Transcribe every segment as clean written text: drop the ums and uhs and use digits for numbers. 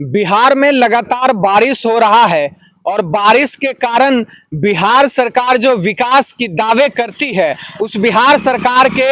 बिहार में लगातार बारिश हो रहा है और बारिश के कारण बिहार सरकार जो विकास की दावे करती है, उस बिहार सरकार के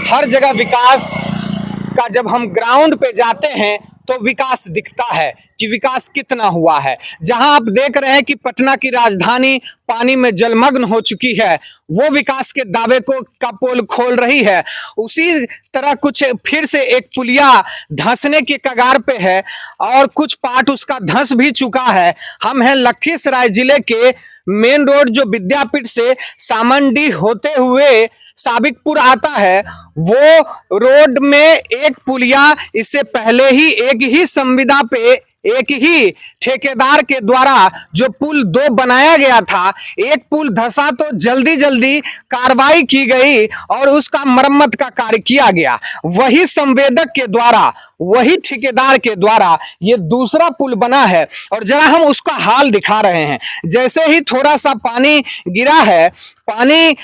हर जगह विकास का जब हम ग्राउंड पे जाते हैं तो विकास दिखता है कि विकास कितना हुआ है। जहां आप देख रहे हैं कि पटना की राजधानी पानी में जलमग्न हो चुकी है, वो विकास के दावे को का पोल खोल रही है। उसी तरह कुछ फिर से एक पुलिया धंसने के कगार पे है और कुछ पार्ट उसका धंस भी चुका है। हम हैं लखीसराय जिले के मेन रोड जो विद्यापीठ से सामंडी होते हुए साबिकपुर आता है, वो रोड में एक पुलिया इससे पहले ही एक ही संविदा पे एक ही ठेकेदार के द्वारा जो पुल 2 बनाया गया था, एक पुल धंसा तो जल्दी जल्दी कार्रवाई की गई और उसका मरम्मत का कार्य किया गया। वही संवेदक के द्वारा, वही ठेकेदार के द्वारा ये दूसरा पुल बना है और जरा हम उसका हाल दिखा रहे हैं। जैसे ही थोड़ा सा पानी गिरा है, पानी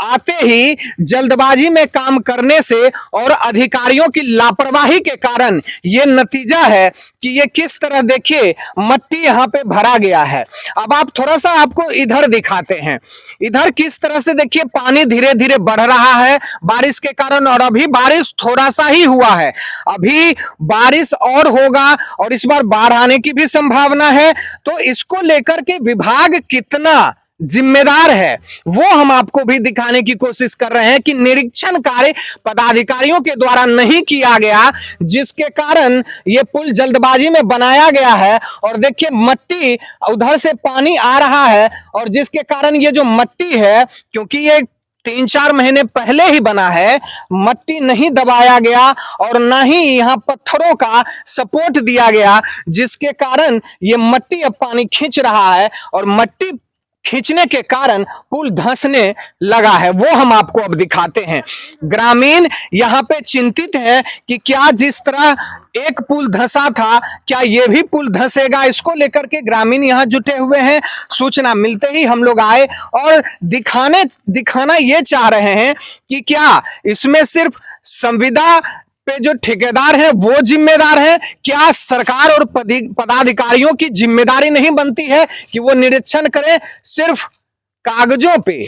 आते ही जल्दबाजी में काम करने से और अधिकारियों की लापरवाही के कारण ये नतीजा है कि ये किस तरह देखिए मट्टी यहाँ पे भरा गया है। अब आप थोड़ा सा आपको इधर दिखाते हैं, इधर किस तरह से देखिए पानी धीरे धीरे बढ़ रहा है बारिश के कारण। और अभी बारिश थोड़ा सा ही हुआ है, अभी बारिश और होगा और इस बार बाढ़ आने की भी संभावना है। तो इसको लेकर के विभाग कितना जिम्मेदार है वो हम आपको भी दिखाने की कोशिश कर रहे हैं कि निरीक्षण कार्य पदाधिकारियों के द्वारा नहीं किया गया, जिसके कारण ये पुल जल्दबाजी में बनाया गया है। और देखिए मट्टी उधर से पानी आ रहा है और जिसके कारण ये जो मट्टी है, क्योंकि ये 3-4 महीने पहले ही बना है, मट्टी नहीं दबाया गया और ना ही यहाँ पत्थरों का सपोर्ट दिया गया, जिसके कारण ये मट्टी अब पानी खींच रहा है और मट्टी खींचने के कारण पुल धंसने लगा है। वो हम आपको अब दिखाते हैं। ग्रामीण यहाँ पे चिंतित हैं कि क्या जिस तरह एक पुल धंसा था, क्या ये भी पुल धंसेगा। इसको लेकर के ग्रामीण यहाँ जुटे हुए हैं। सूचना मिलते ही हम लोग आए और दिखाना ये चाह रहे हैं कि क्या इसमें सिर्फ संविदा पे जो ठेकेदार है वो जिम्मेदार है, क्या सरकार और पदाधिकारियों की जिम्मेदारी नहीं बनती है कि वो निरीक्षण करें। सिर्फ कागजों पे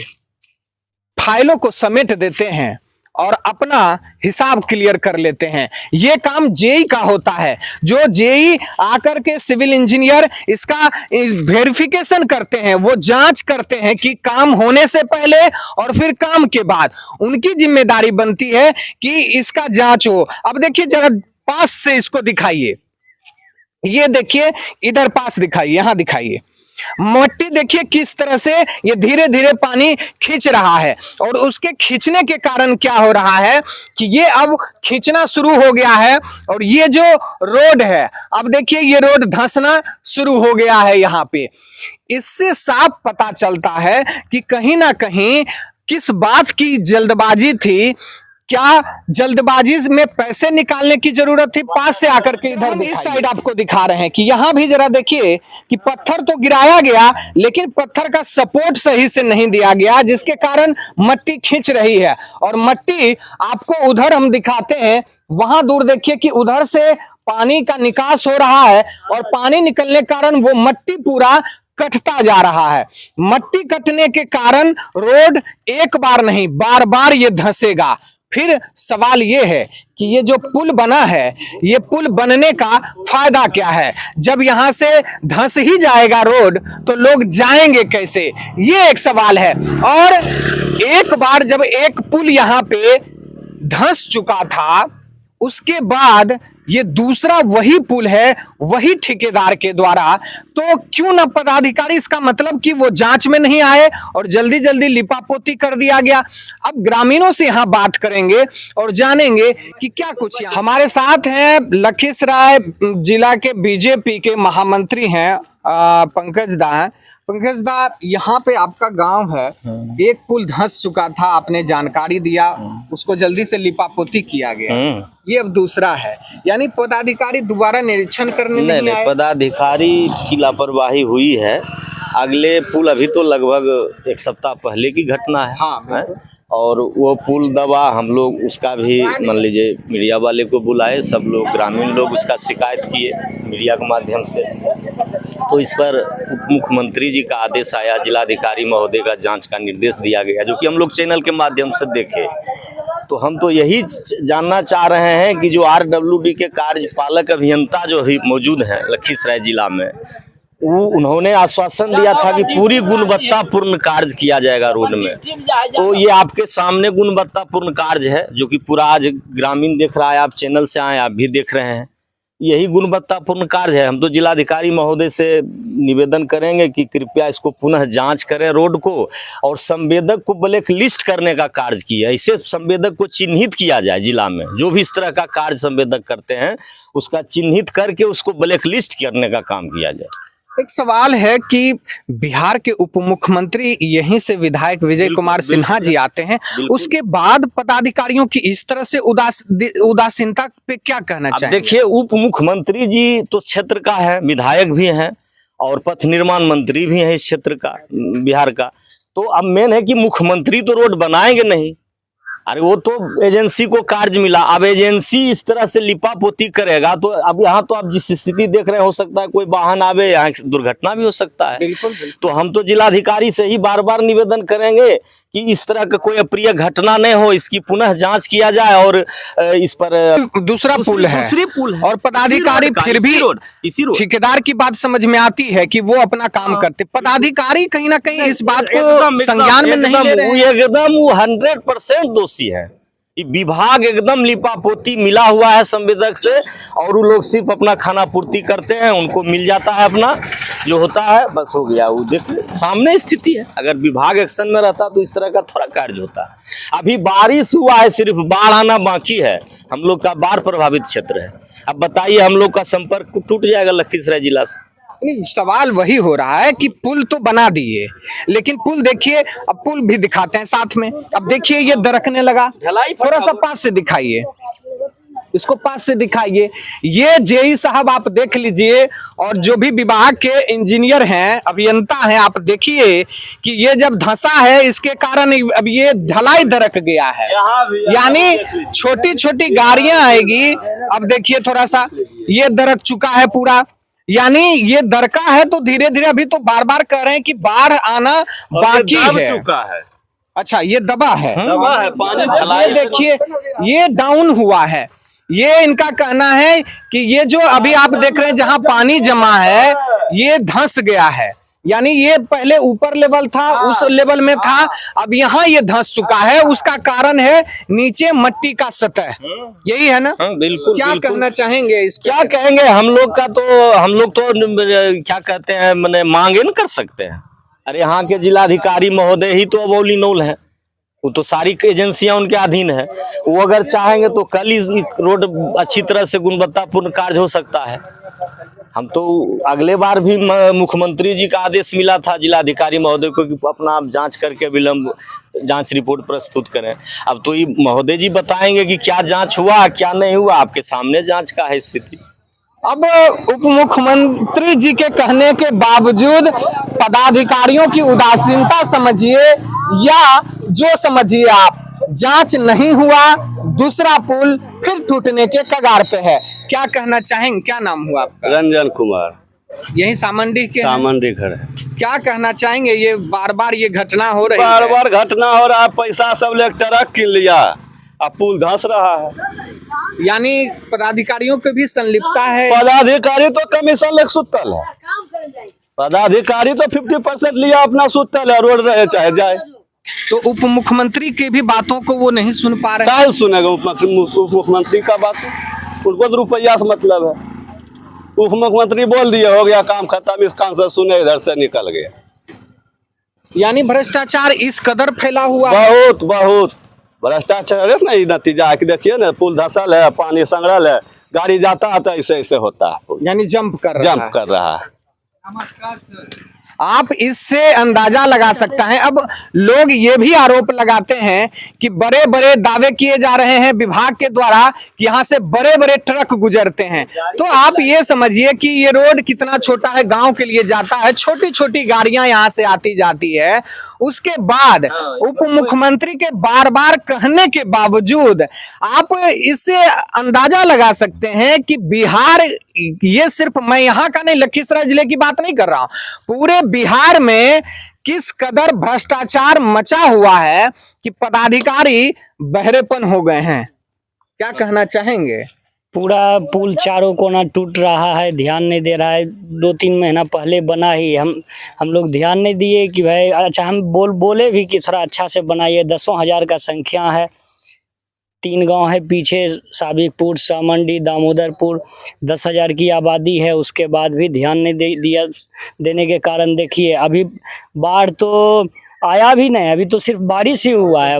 फाइलों को समेट देते हैं और अपना हिसाब क्लियर कर लेते हैं। ये काम जेई का होता है, जो जेई आकर के सिविल इंजीनियर इसका वेरिफिकेशन करते हैं, वो जांच करते हैं कि काम होने से पहले और फिर काम के बाद उनकी जिम्मेदारी बनती है कि इसका जांच हो। अब देखिए जरा पास से इसको दिखाइए, ये देखिए इधर पास दिखाइए, यहां दिखाइए। मट्टी देखिए किस तरह से ये धीरे धीरे पानी खींच रहा है और उसके खींचने के कारण क्या हो रहा है कि ये अब खींचना शुरू हो गया है और ये जो रोड है, अब देखिए ये रोड धंसना शुरू हो गया है यहाँ पे। इससे साफ पता चलता है कि कहीं ना कहीं किस बात की जल्दबाजी थी। क्या जल्दबाजी में पैसे निकालने की जरूरत थी। पास से आकर के इधर इस साइड आपको दिखा रहे हैं कि यहां भी जरा देखिए कि पत्थर तो गिराया गया लेकिन पत्थर का सपोर्ट सही से नहीं दिया गया, जिसके कारण मट्टी खींच रही है। और मट्टी आपको उधर हम दिखाते हैं, वहां दूर देखिए कि उधर से पानी का निकास हो रहा है और पानी निकलने के कारण वो मट्टी पूरा कटता जा रहा है। मट्टी कटने के कारण रोड एक बार नहीं बार बार ये धंसेगा। फिर सवाल ये है कि ये जो पुल बना है, ये पुल बनने का फायदा क्या है। जब यहां से धंस ही जाएगा रोड तो लोग जाएंगे कैसे, ये एक सवाल है। और एक बार जब एक पुल यहां पे धंस चुका था, उसके बाद ये दूसरा वही पुल है, वही ठेकेदार के द्वारा, तो क्यों ना पदाधिकारी, इसका मतलब कि वो जांच में नहीं आए और जल्दी जल्दी लिपापोती कर दिया गया। अब ग्रामीणों से यहाँ बात करेंगे और जानेंगे कि क्या कुछ। हमारे साथ हैं लखीसराय जिला के बीजेपी के महामंत्री हैं पंकज दा। पंकज दा, यहाँ पे आपका गांव है, एक पुल धंस चुका था, आपने जानकारी दिया, उसको जल्दी से लिपापोती किया गया, ये अब दूसरा है, यानी पदाधिकारी दोबारा निरीक्षण करने नहीं आए। पदाधिकारी की लापरवाही हुई है। अगले पुल अभी तो लगभग 1 सप्ताह पहले की घटना है। हाँ, और वो पुल दबा, हम लोग उसका भी मान लीजिए मीडिया वाले को बुलाए, सब लोग ग्रामीण लोग उसका शिकायत किए मीडिया के माध्यम से। तो इस पर उप मुख्यमंत्री जी का आदेश आया, जिलाधिकारी महोदय का जांच का निर्देश दिया गया, जो कि हम लोग चैनल के माध्यम से देखे। तो हम तो यही जानना चाह रहे हैं कि जो RWD के कार्यपालक अभियंता जो ही मौजूद हैं लखीसराय जिला में, वो उन्होंने आश्वासन दिया था कि पूरी गुणवत्तापूर्ण कार्य किया जाएगा रोड में। तो ये आपके सामने गुणवत्तापूर्ण कार्य है, जो कि पूरा आज ग्रामीण देख रहा है, आप चैनल से आए आप भी देख रहे हैं, यही गुणवत्तापूर्ण कार्य है। हम तो जिलाधिकारी महोदय से निवेदन करेंगे कि कृपया इसको पुनः जांच करें रोड को, और संवेदक को ब्लैक लिस्ट करने का कार्य किया, इसे संवेदक को चिन्हित किया जाए जिला में, जो भी इस तरह का कार्य संवेदक करते हैं उसका चिन्हित करके उसको ब्लैक लिस्ट करने का काम किया जाए। एक सवाल है कि बिहार के उप मुख्यमंत्री यहीं से विधायक विजय कुमार सिन्हा जी आते हैं, उसके बाद पदाधिकारियों की इस तरह से उदासीनता पे क्या कहना चाहिए? देखिए, उप मुख्यमंत्री जी तो क्षेत्र का है, विधायक भी हैं और पथ निर्माण मंत्री भी हैं इस क्षेत्र का, बिहार का। तो अब मेन है कि मुख्यमंत्री तो रोड बनाएंगे नहीं, अरे वो तो एजेंसी को कार्य मिला, अब एजेंसी इस तरह से लिपापोती करेगा तो अब यहाँ तो आप जिस स्थिति देख रहे हैं, हो सकता है कोई वाहन आवे, यहाँ दुर्घटना भी हो सकता है। बिल्कुल। तो हम तो जिलाधिकारी से ही बार बार निवेदन करेंगे कि इस तरह का कोई अप्रिय घटना नहीं हो, इसकी पुनः जांच किया जाए। और इस पर दूसरा पुल है और पदाधिकारी फिर भी इसी ठेकेदार की बात समझ में आती है कि वो अपना काम करते, पदाधिकारी कहीं ना कहीं इस बात को संज्ञान में नहीं ले रहे हैं। एकदम 100% दोषी है। विभाग एकदम लिपापोती मिला हुआ है संवेदक से, और वो लोग सिर्फ अपना खाना पूर्ति करते हैं, उनको मिल जाता है अपना जो होता है, बस हो गया। वो देखिए सामने स्थिति है, अगर विभाग एक्शन में रहता तो इस तरह का थोड़ा कार्य होता है। अभी बारिश हुआ है, सिर्फ बाढ़ आना बाकी है, हम लोग का बाढ़ प्रभावित क्षेत्र है। अब बताइए, हम लोग का संपर्क टूट जाएगा लखीसराय जिला से। सवाल वही हो रहा है कि पुल तो बना दिए, लेकिन पुल देखिए, अब पुल भी दिखाते हैं साथ में। अब देखिए ये दरकने लगा, थोड़ा सा पास से दिखाइए, इसको पास से दिखाइए। ये जेई साहब आप देख लीजिए, और जो भी विभाग के इंजीनियर हैं, अभियंता हैं, आप देखिए कि ये जब धंसा है इसके कारण अब ये ढलाई दरक गया है, यानी छोटी छोटी गाड़ियां आएगी। अब देखिए थोड़ा सा ये दरक चुका है पूरा, यानी ये दरका है। तो धीरे धीरे, अभी तो बार बार कह रहे हैं कि बाढ़ आना बाकी है। अच्छा, ये दबा है, पानी। ये देखिए ये डाउन हुआ है। ये इनका कहना है कि ये जो अभी आप देख रहे हैं जहां पानी जमा है, ये धंस गया है, यानी ये पहले ऊपर लेवल था, उस लेवल में था, अब यहाँ ये धंस चुका है। उसका कारण है नीचे मट्टी का सतह, यही है ना? बिल्कुल। क्या कहना चाहेंगे इस? क्या कहेंगे, हम लोग तो क्या कहते हैं, मैंने मांगे न कर सकते हैं। अरे यहाँ के जिलाधिकारी महोदय ही तो अबौली नौल है, वो तो सारी एजेंसियां उनके अधीन है। वो अगर चाहेंगे तो कल ही रोड अच्छी तरह से गुणवत्तापूर्ण कार्य हो सकता है। हम तो अगले बार भी मुख्यमंत्री जी का आदेश मिला था जिलाधिकारी महोदय को कि अपना जांच करके विलंब जांच रिपोर्ट प्रस्तुत करें। अब तो ये महोदय जी बताएंगे कि क्या जांच हुआ क्या नहीं हुआ, आपके सामने जांच का है स्थिति। अब उप मुख्यमंत्री जी के कहने के बावजूद पदाधिकारियों की उदासीनता समझिए या जो समझिए आप, जांच नहीं हुआ, दूसरा पुल फिर टूटने के कगार पे है। क्या कहना चाहेंगे? क्या नाम हुआ आपका? रंजन कुमार, यही सामंडी के? सामंडी खड़े। क्या कहना चाहेंगे? ये बार बार ये घटना हो रही है, बार बार घटना हो रहा है। पैसा सब ले ट्रक किन लिया, अब पुल धंस रहा है। यानी पदाधिकारियों की भी संलिप्तता है। पदाधिकारी तो कमीशन लेके सुतल है, पदाधिकारी तो 50% लिया अपना सुतल है, रोड रहे चाहे जाए। तो उप मुख्यमंत्री की भी बातों को वो नहीं सुन पा रहे। क्या सुनेगा उप मुख्यमंत्री का बात? उनको तो रुपया से मतलब है। उप मुख्यमंत्री बोल दिया, हो गया काम खत्म, इस काम से सुने इधर से निकल गया। यानी भ्रष्टाचार इस कदर फैला हुआ बहुत बहुत भ्रष्टाचार है। नहीं नतीजा है कि देखिए ना, पुल धंसल है, पानी संग्रल है, गाड़ी जाता है तो ऐसे ऐसे होता है, यानी जंप कर रहा है। नमस्कार सर। आप इससे अंदाजा लगा सकते हैं। अब लोग ये भी आरोप लगाते हैं कि बड़े बड़े दावे किए जा रहे हैं विभाग के द्वारा कि यहाँ से बड़े बड़े ट्रक गुजरते हैं। तो आप ये समझिए कि ये रोड कितना छोटा है, गांव के लिए जाता है, छोटी छोटी गाड़ियां यहाँ से आती जाती है। उसके बाद उप मुख्यमंत्री के बार बार कहने के बावजूद आप इससे अंदाजा लगा सकते हैं कि बिहार, ये सिर्फ मैं यहाँ का नहीं, लखीसराय जिले की बात नहीं कर रहा हूं, पूरे बिहार में किस कदर भ्रष्टाचार मचा हुआ है कि पदाधिकारी बहरेपन हो गए हैं। क्या कहना चाहेंगे? पूरा पुल चारों कोना टूट रहा है, ध्यान नहीं दे रहा है। 2-3 महीना पहले बना ही, हम लोग ध्यान नहीं दिए कि भाई अच्छा, हम बोले भी कि थोड़ा अच्छा से बनाइए। 10,000 का संख्या है, 3 गांव है पीछे, साबिकपुर, सामंडी, दामोदरपुर, 10,000 की आबादी है। उसके बाद भी ध्यान नहीं देने के कारण देखिए अभी बाढ़ तो आया भी नहीं, अभी तो सिर्फ बारिश ही हुआ है।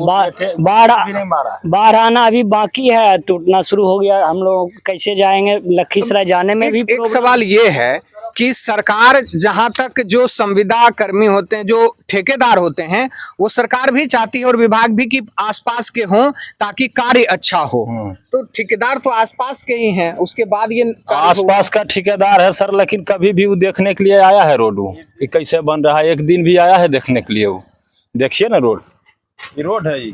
बाढ़ आना अभी बाकी है, टूटना शुरू हो गया। हम लोग कैसे जाएंगे? लखीसराय जाने में भी एक सवाल ये है कि सरकार, जहां तक जो संविदा कर्मी होते हैं, जो ठेकेदार होते हैं, वो सरकार भी चाहती है और विभाग भी कि आसपास के हों ताकि कार्य अच्छा हो। तो ठेकेदार तो आसपास के ही हैं, उसके बाद ये आसपास का ठेकेदार है सर, लेकिन कभी भी वो देखने के लिए आया है रोड कि कैसे बन रहा है? एक दिन भी आया है देखने के लिए? वो देखिए ना रोड, ये रोड है, ये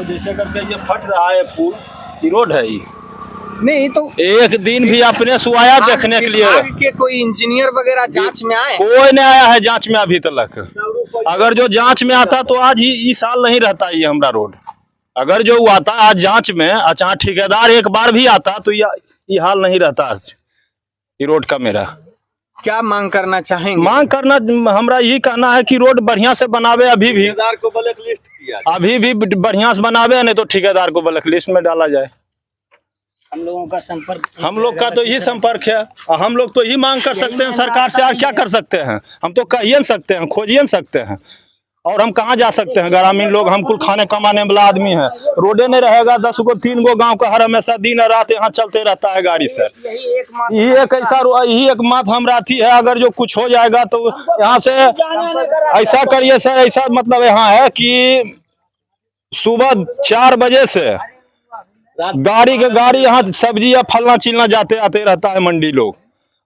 जैसे करके ये फट रहा है पुल, ये रोड है ये नहीं। तो एक दिन भी अपने से आया देखने के लिए? के कोई इंजीनियर वगैरह जांच में आए? कोई नहीं आया है जांच में अभी तक। अगर जो जांच में आता तो आज ही इस साल नहीं रहता ये हमारा रोड। अगर जो वो आता आज जांच में, अच्छा ठेकेदार एक बार भी आता तो ये हाल नहीं रहता आज ये रोड का। मेरा क्या मांग करना चाहेंगे? मांग करना हमारा यही कहना है कि रोड बढ़िया से बनावे, अभी भी ठेकेदार को ब्लैक लिस्ट किया, अभी भी बढ़िया से बनावे, नहीं तो ठेकेदार को ब्लैक लिस्ट में डाला जाए। हम लोगों का संपर्क, हम लोग का तो यही संपर्क है, हम लोग तो यही मांग कर सकते हैं सरकार से। और क्या कर सकते हैं? हम तो कहिए न सकते हैं, खोजिए न सकते हैं, और हम कहाँ जा सकते हैं? ग्रामीण लोग, हम कुल खाने कमाने वाला आदमी है। रोडे नहीं रहेगा, 10 गो 3 गो गांव का हर हमेशा दिन रात यहाँ चलते रहता है गाड़ी सर। यही एक मात हमारा थी है। अगर जो कुछ हो जाएगा तो यहाँ से ऐसा करिए सर, ऐसा मतलब यहाँ है कि सुबह 4 बजे से गाड़ी यहाँ सब्जी या फलना चिलना जाते आते रहता है मंडी लोग।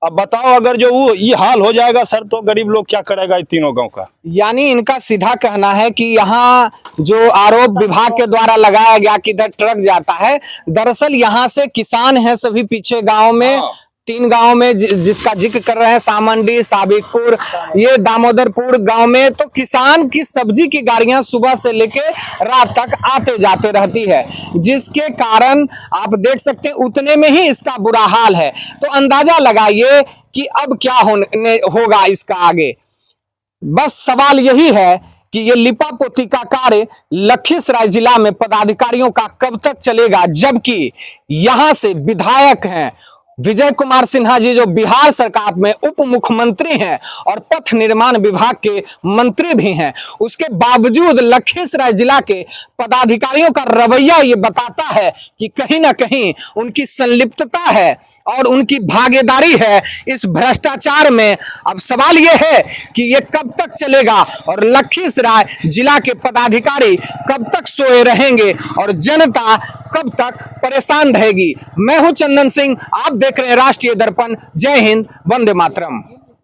अब बताओ, अगर जो वो ये हाल हो जाएगा सर तो गरीब लोग क्या करेगा इन तीनों गांव का? यानी इनका सीधा कहना है कि यहाँ जो आरोप विभाग के द्वारा लगाया गया कि इधर ट्रक जाता है, दरअसल यहाँ से किसान हैं सभी पीछे गांव में, 3 गांव में जिसका जिक्र कर रहे हैं, सामंडी, साबिकपुर, ये दामोदरपुर गांव में, तो किसान की सब्जी की गाड़ियां सुबह से लेके रात तक आते जाते रहती है, जिसके कारण आप देख सकते हैं उतने में ही इसका बुरा हाल है। तो अंदाजा लगाइए कि अब क्या होगा इसका आगे। बस सवाल यही है कि ये लिपापोती का कार्य लखीसराय जिला में पदाधिकारियों का कब तक चलेगा, जबकि यहां से विधायक हैं विजय कुमार सिन्हा जी, जो बिहार सरकार में उप मुख्यमंत्री हैं और पथ निर्माण विभाग के मंत्री भी हैं। उसके बावजूद लखीसराय जिला के पदाधिकारियों का रवैया ये बताता है कि कहीं ना कहीं उनकी संलिप्तता है और उनकी भागीदारी है इस भ्रष्टाचार में। अब सवाल ये है कि ये कब तक चलेगा और लखीसराय जिला के पदाधिकारी कब तक सोए रहेंगे और जनता कब तक परेशान रहेगी। मैं हूं चंदन सिंह, आप देख रहे हैं राष्ट्रीय दर्पण। जय हिंद, वंदे मातरम।